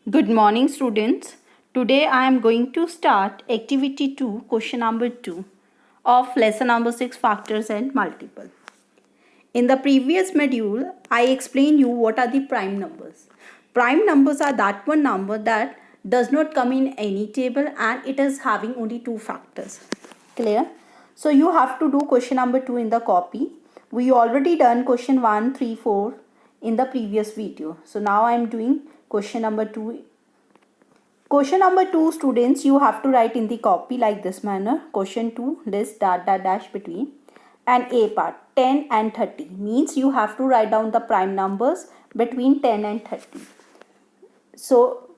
Good morning, students. Today I am going to start activity 2, question number 2 of lesson number 6, factors and multiple. In the previous module, I explained you what are the prime numbers. Prime numbers are that one number that does not come in any table and it is having only two factors. Clear? So you have to do question number 2 in the copy. We already done question 1, 3, 4 in the previous video. So now I am doing question number 2. Question number 2, students, you have to write in the copy like this manner. Question 2, list dot dot dash between and A part 10 and 30 means you have to write down the prime numbers between 10 and 30. So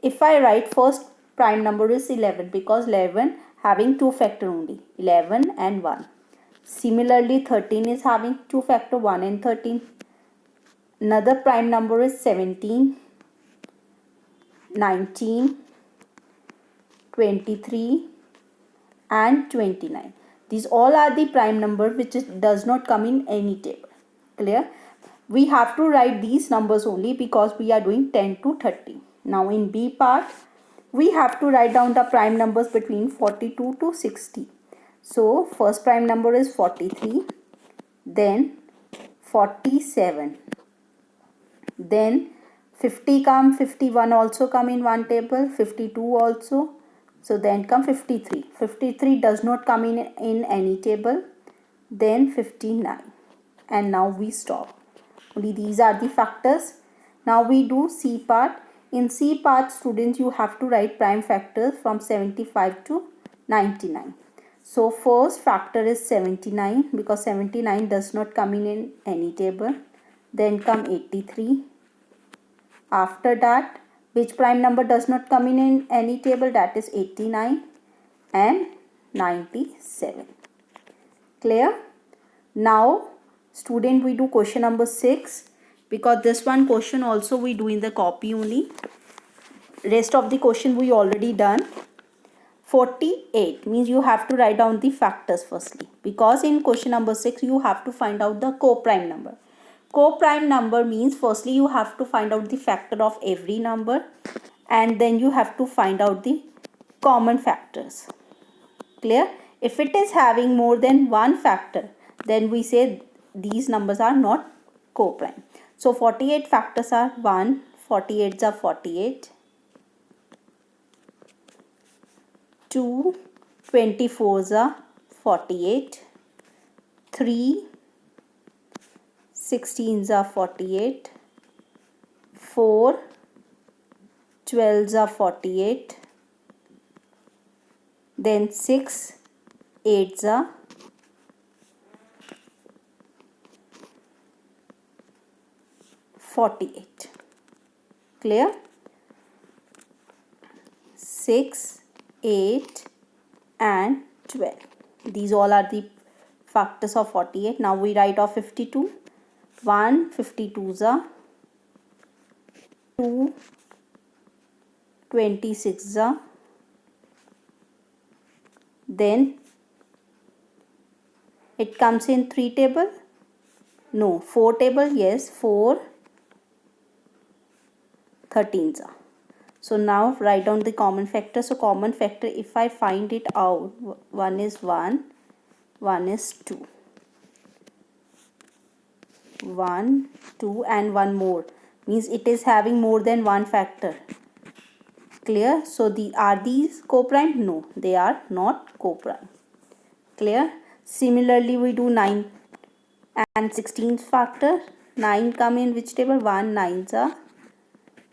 if I write first prime number is 11 because 11 having two factor only, 11 and 1. Similarly 13 is having two factor, 1 and 13. Another prime number is 17, 19, 23 and 29. These all are the prime number which does not come in any table. Clear? We have to write these numbers only because we are doing 10 to 30. Now in B part, we have to write down the prime numbers between 42 to 60. So first prime number is 43, then 47, then 50 come, 51 also come in one table, 52 also. So then come 53. 53 does not come in any table. Then 59. And now we stop. Only these are the factors. Now we do C part. In C part, students, you have to write prime factors from 75 to 99. So first factor is 79 because 79 does not come in any table. Then come 83. After that, which prime number does not come in any table? That is 89 and 97. Clear? Now, student, we do question number 6 because this one question also we do in the copy only. Rest of the question we already done. 48 means you have to write down the factors firstly because in question number 6 you have to find out the co-prime number. Co-prime number means firstly you have to find out the factor of every number and then you have to find out the common factors. Clear? If it is having more than one factor, then we say these numbers are not co-prime. So 48 factors are 1, 48s are 48, 2, 24s are 48, 3, 16s are 48, 4, 12s are 48, then 6, 8s are 48. Clear? 6, 8 and 12. These all are the factors of 48. Now we write off 52. 1, 52s are 2, 26s are, then it comes in 3 table, no 4 table, yes 4, 13s are. So now write down the common factor. So common factor, if I find it out, one is 1, one is 2, 1, 2 and one more means it is having more than one factor. Clear? So are these co-prime? No, they are not co-prime. Clear? Similarly, we do 9 and 16th factor. 9 come in which table? 1 9s are,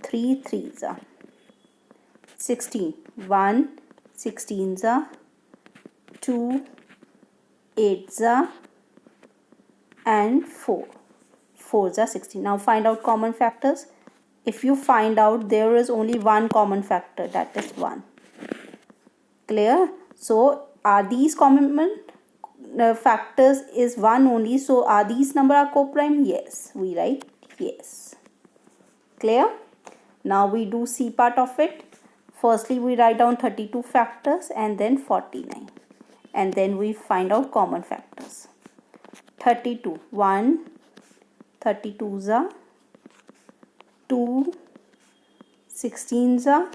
3 3s are. 16, 1 16s are, 2 8s are and 4 4s are 16. Now find out common factors. If you find out there is only one common factor, that is 1. Clear? So are these common factors is 1 only, so are these number are co-prime? Yes, we write yes. Clear? Now we do C part of it. Firstly we write down 32 factors and then 49 and then we find out common factors. 32, 1, 32s are 2, 16s are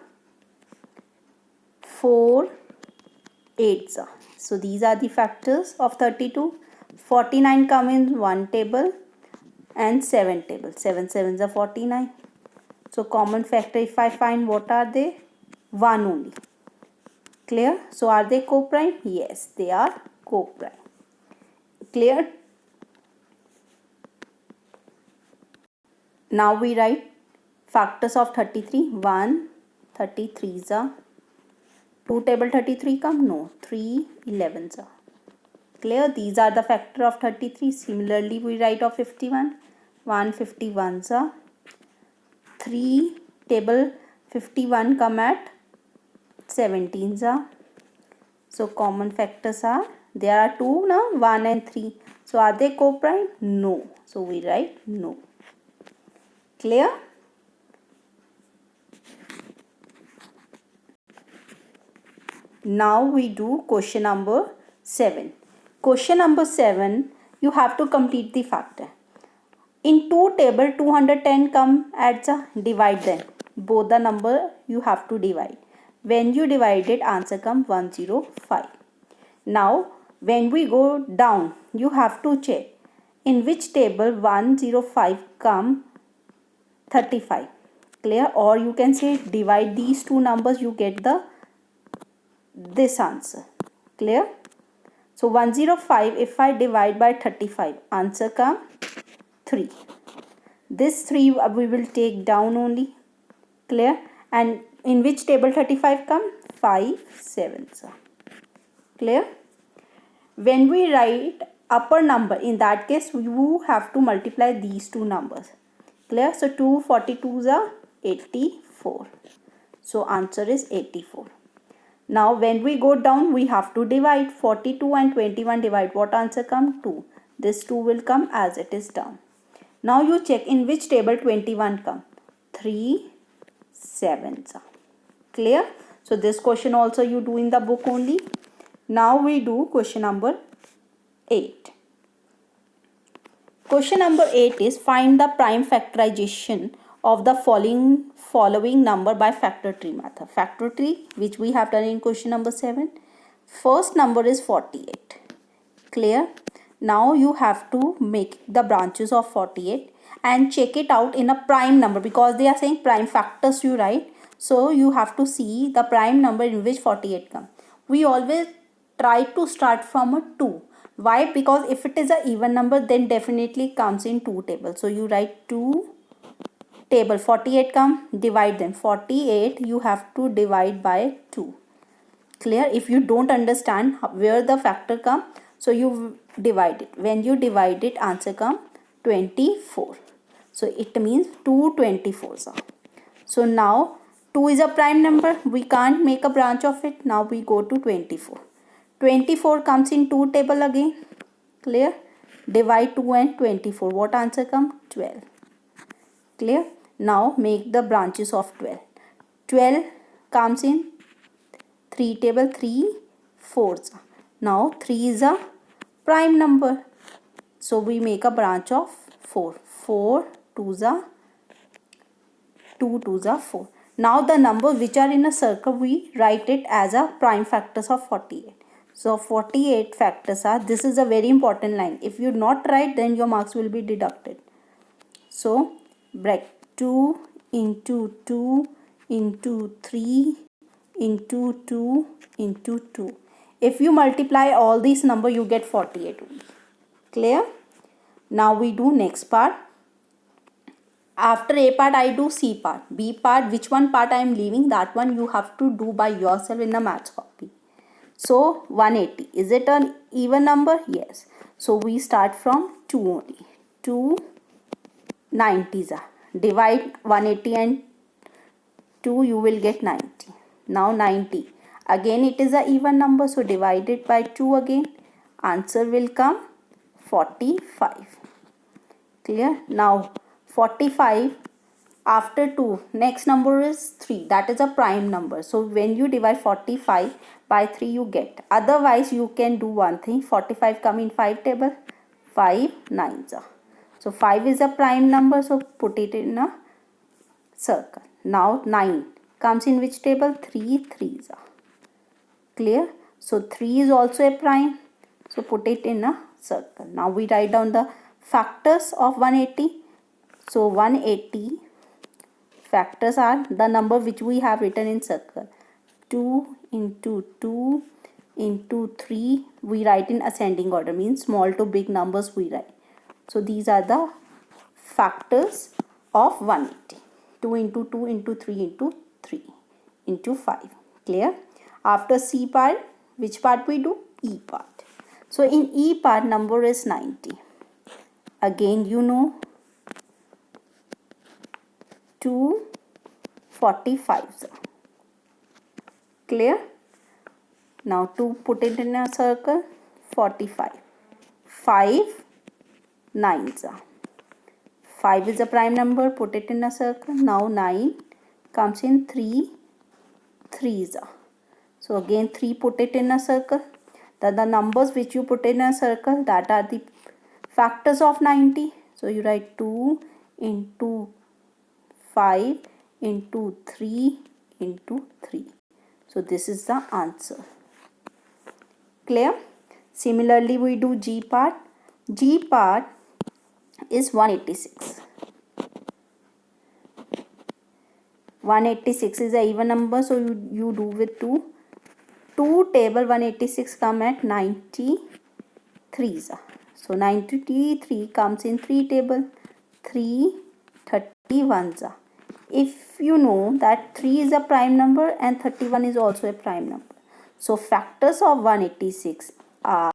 4 8s are. So these are the factors of 32. 49 come in one table and 7 table. 7 sevens are 49. So common factor, if I find, what are they? 1 only. Clear? So are they co-prime? Yes, they are co-prime. Clear? Now we write factors of 33. 1 33s are. 2 table 33 come? No. 3 11s are. Clear? These are the factor of 33. Similarly, we write of 51. 1 51s are. 3 table 51 come at 17s are. So common factors are, there are 2 now, 1 and 3. So are they co-prime? No. So we write no. Clear? Now we do question number 7. Question number 7, you have to complete the factor. In 2 table 210 come at the, divide them. Both the number you have to divide. When you divide it, answer come 105. Now when we go down, you have to check in which table 105 come 35. Clear? Or you can say divide these two numbers, you get this answer. Clear? So 105, if I divide by 35, answer come 3. This 3 we will take down only. Clear? And in which table 35 come? 5 sevens. Clear? When we write upper number, in that case you have to multiply these two numbers. Clear? So 2 42s are 84. So answer is 84. Now when we go down, we have to divide. 42 and 21 divide. What answer come? 2. This 2 will come as it is down. Now you check in which table 21 come. 3 sevens. Clear? So this question also you do in the book only. Now we do question number 8. Question number 8 is, find the prime factorization of the following number by factor tree method. Factor tree, which we have done in question number 7. First number is 48. Clear? Now you have to make the branches of 48 and check it out in a prime number, because they are saying prime factors you write. So you have to see the prime number in which 48 come. We always try to start from a 2. Why? Because if it is an even number, then definitely comes in 2 tables. So you write 2 table, 48 come, divide them. 48 you have to divide by 2. Clear? If you don't understand where the factor come, so you divide it. When you divide it, answer come 24. So it means 2 24s are. So now 2 is a prime number. We can't make a branch of it. Now we go to 24. 24 comes in 2 table again. Clear? Divide 2 and 24. What answer come? 12. Clear? Now make the branches of 12. 12 comes in 3 table, 3 4s. Now 3 is a prime number. So we make a branch of 4. 4 2s are 2 2s are 4. Now the number which are in a circle, we write it as a prime factors of 48. So 48 factors are, this is a very important line. If you not write, then your marks will be deducted. So break 2 into 2 into 3 into 2 into 2. If you multiply all these number, you get 48 only. Clear? Now we do next part. After A part, I do C part. B part, which one part I am leaving, that one you have to do by yourself in the maths copy. So 180, is it an even number? Yes. So we start from 2 only. 2 90s are. Divide 180 and 2, you will get 90. Now 90. Again it is a even number, so divide it by 2 again. Answer will come 45. Clear? Now 45 after 2, next number is 3. That is a prime number. So when you divide 45 by 3, you get. Otherwise you can do one thing. 45 come in 5 table. 5 9s are. So 5 is a prime number, so put it in a circle. Now 9 comes in which table? 3 threes are. Clear? So 3 is also a prime. So put it in a circle. Now we write down the factors of 180. So 180 factors are the number which we have written in circle. 2 into 2 into 3. We write in ascending order, means small to big numbers we write. So these are the factors of 180. 2 into 2 into 3 into 3 into 5. Clear? After C part, which part we do? E part. So in E part, number is 90. Again, you know, 2 45s. Clear? Now 2, put it in a circle. 45. 5 9s. 5 is a prime number. Put it in a circle. Now 9 comes in 3 3s. So again 3, put it in a circle. The numbers which you put in a circle, that are the factors of 90. So you write 2 into 5 into 3 into 3. So this is the answer. Clear? Similarly, we do G part. G part is 186. 186 is an even number, so you do with 2. 2 table 186 come at 93s. So 93 comes in 3 table. 3 31s. If you know that 3 is a prime number and 31 is also a prime number. So factors of 186 are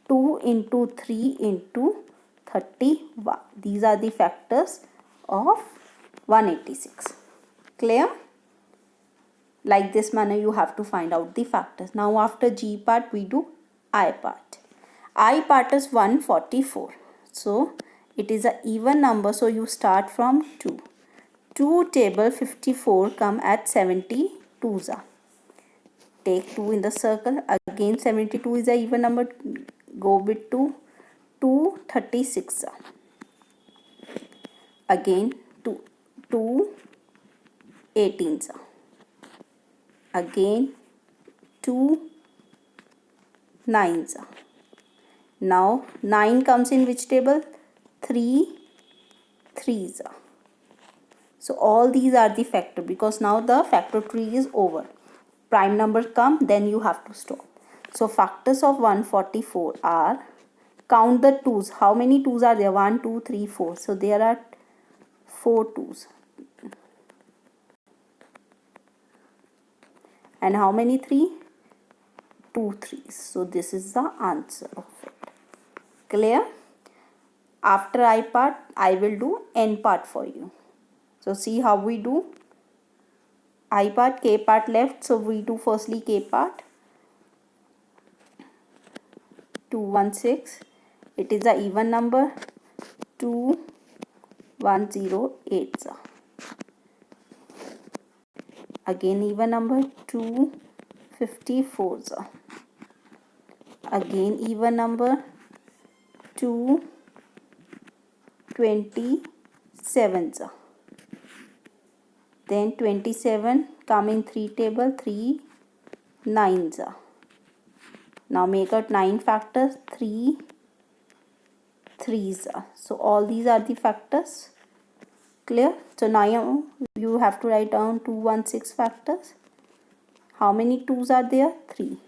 2 into 3 into 31. These are the factors of 186. Clear? Like this manner you have to find out the factors. Now after G part we do I part. I part is 144. So it is an even number, so you start from 2. 2 table 54 come at 72s. Take 2 in the circle. Again 72 is an even number. Go with 2. 2 36. Again 2 18s. Again 2 9s. Now 9 comes in which table? 3 3s. So all these are the factor, because now the factor tree is over. Prime numbers come, then you have to stop. So factors of 144 are, count the 2's. How many 2's are there? 1 2 3 4. So there are 4 2's. And how many 3? 2 3's. So this is the answer of it. Clear? After I part, I will do N part for you. So see how we do. I part, K part left. So we do firstly K part. 216. It is a even number. 2108. Again even number. 254. Again even number. 227. Then 27 come in 3 table. 3 9s. Now make out 9 factors. 3 3s. So all these are the factors. Clear? So now you have to write down 216 factors. How many 2's are there? 3.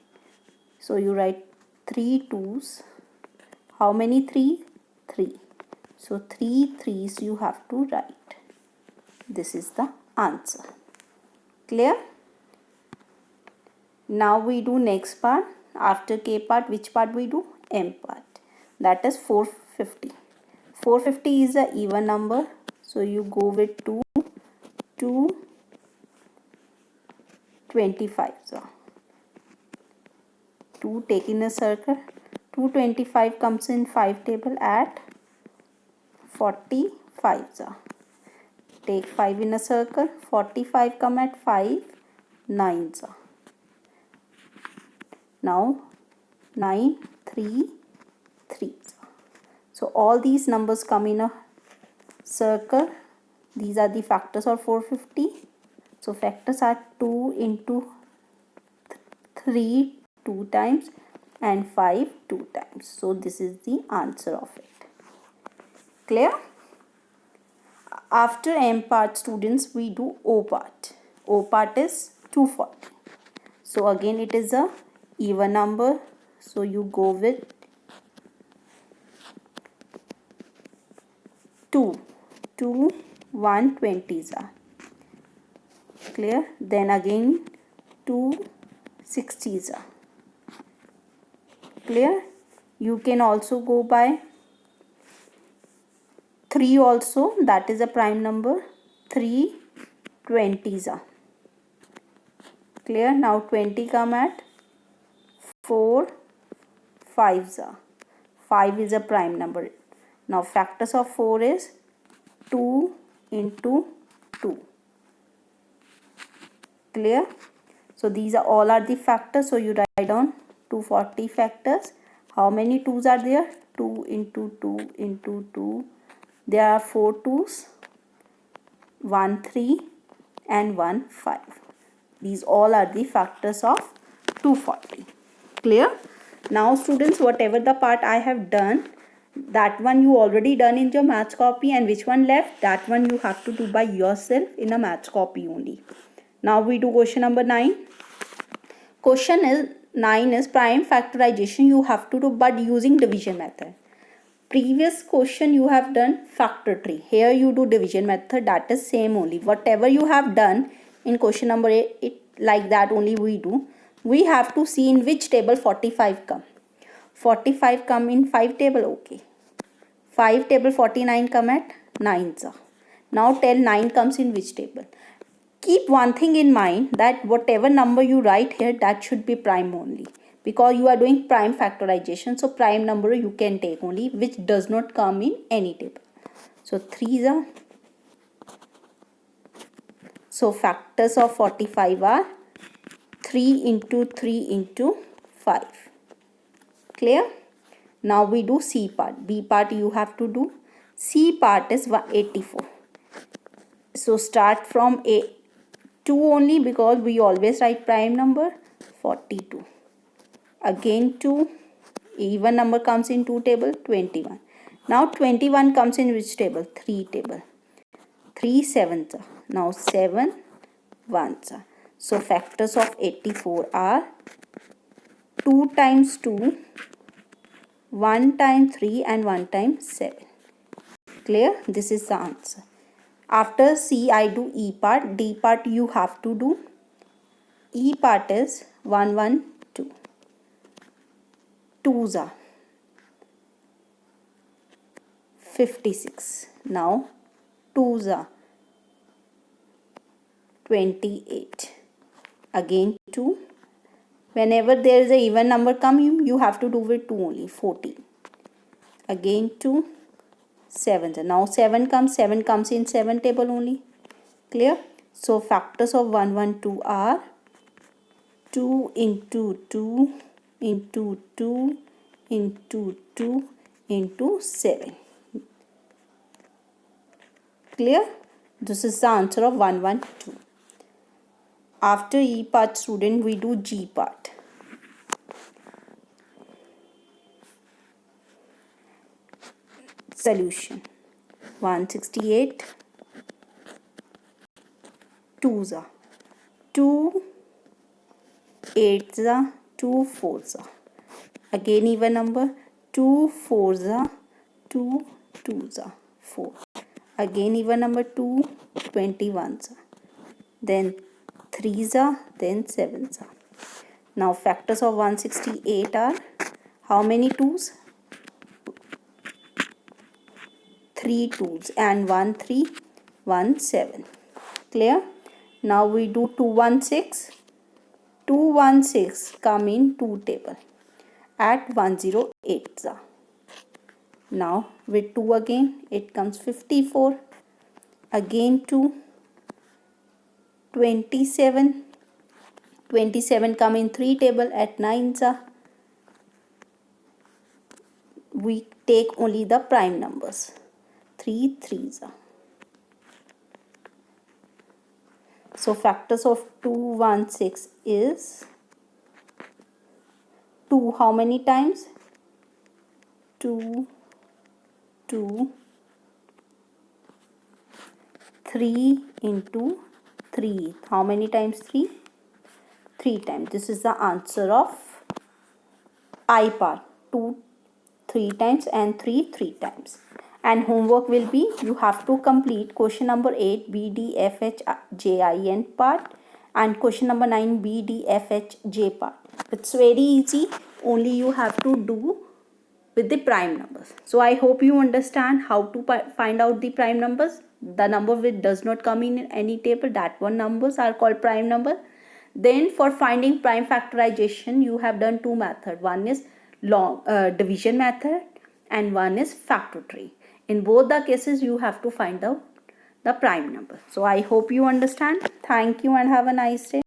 So you write 3 2's. How many 3? 3. So 3 3's you have to write. This is the answer. Clear? Now we do next part. After K part, which part we do? M part. That is 450. 450 is an even number. So you go with 2 25. So 2 take in a circle. 225 comes in 5 table at 45. So take 5 in a circle. 45 come at 5 9s. Now 9 3 3. So all these numbers come in a circle. These are the factors of 450. So factors are 2 into 3 2 times and 5 2 times. So this is the answer of it. Clear? After M part, students, we do O part. O part is 240. So again it is a even number. So you go with 2. 2 120s are. Clear? Then again 2 60s are. Clear? You can also go by 3 also, that is a prime number. 3 20s are. Clear? Now 20 come at 4 5s are. 5 is a prime number. Now factors of 4 is 2 into 2. Clear? So these are all are the factors. So you write down 240 factors. How many 2's are there? 2 into 2 into 2. There are 4 2's, 1 3 and 1 5. These all are the factors of 240. Clear? Now students, whatever the part I have done, that one you already done in your maths copy, and which one left, that one you have to do by yourself in a maths copy only. Now we do question number 9. Question is 9 is prime factorization you have to do but using division method. Previous question you have done factor tree. Here you do division method, that is same only. Whatever you have done in question number 8, it like that only we do. We have to see in which table 45 come. 45 come in 5 table, okay. 5 table 49 come at 9. Now tell 9 comes in which table. Keep one thing in mind, that whatever number you write here, that should be prime only, because you are doing prime factorization. So prime number you can take only, which does not come in any table. So 3's are. So factors of 45 are 3 into 3 into 5. Clear? Now we do C part. B part you have to do. C part is 84. So start from 2 only, because we always write prime number. 42. Again 2. Even number comes in 2 table. 21. Now 21 comes in which table? 3 table. 3 7s. Now 7 1s. So factors of 84 are 2 times 2, 1 times 3 and 1 times 7. Clear? This is the answer. After C, I do E part. D part you have to do. E part is 1 1 2. 2's are 56. Now 2's are 28. Again 2. Whenever there is a even number come, you have to do with 2 only. 14. Again 2. 7. Now 7 comes in 7 table only. Clear? So factors of 1 1 2 are 2 into 2 into 2 into 2 into 7. Clear? This is the answer of 1 1 2. After E part, student, we do G part. Solution. 168. 2's are 2 8's are 2 4's are. Again even number. 2 4's are 2 2's are 4. Again even number. 2 21's are. Then 3's are. Then 7's are. Now factors of 168 are how many 2's? 3 2's and 1 3 1 7. Clear? Now we do 216. 216 come in 2 table at 108. Now with 2 again it comes 54. Again 2. 27. 27 come in 3 table at 9. We take only the prime numbers. 3 3's. So factors of 216 is 2 how many times? 2, 2, 3 into 3. How many times 3? 3 times. This is the answer of I part. 2 3 times and 3 3 times. And homework will be, you have to complete question number 8 B D F H J I N part and question number 9 B D F H J part. It's very easy, only you have to do with the prime numbers. So I hope you understand how to find out the prime numbers. The number which does not come in any table, that one numbers are called prime number. Then for finding prime factorization, you have done two methods. One is long division method and one is factor tree. In both the cases, you have to find out the prime number. So I hope you understand. Thank you and have a nice day.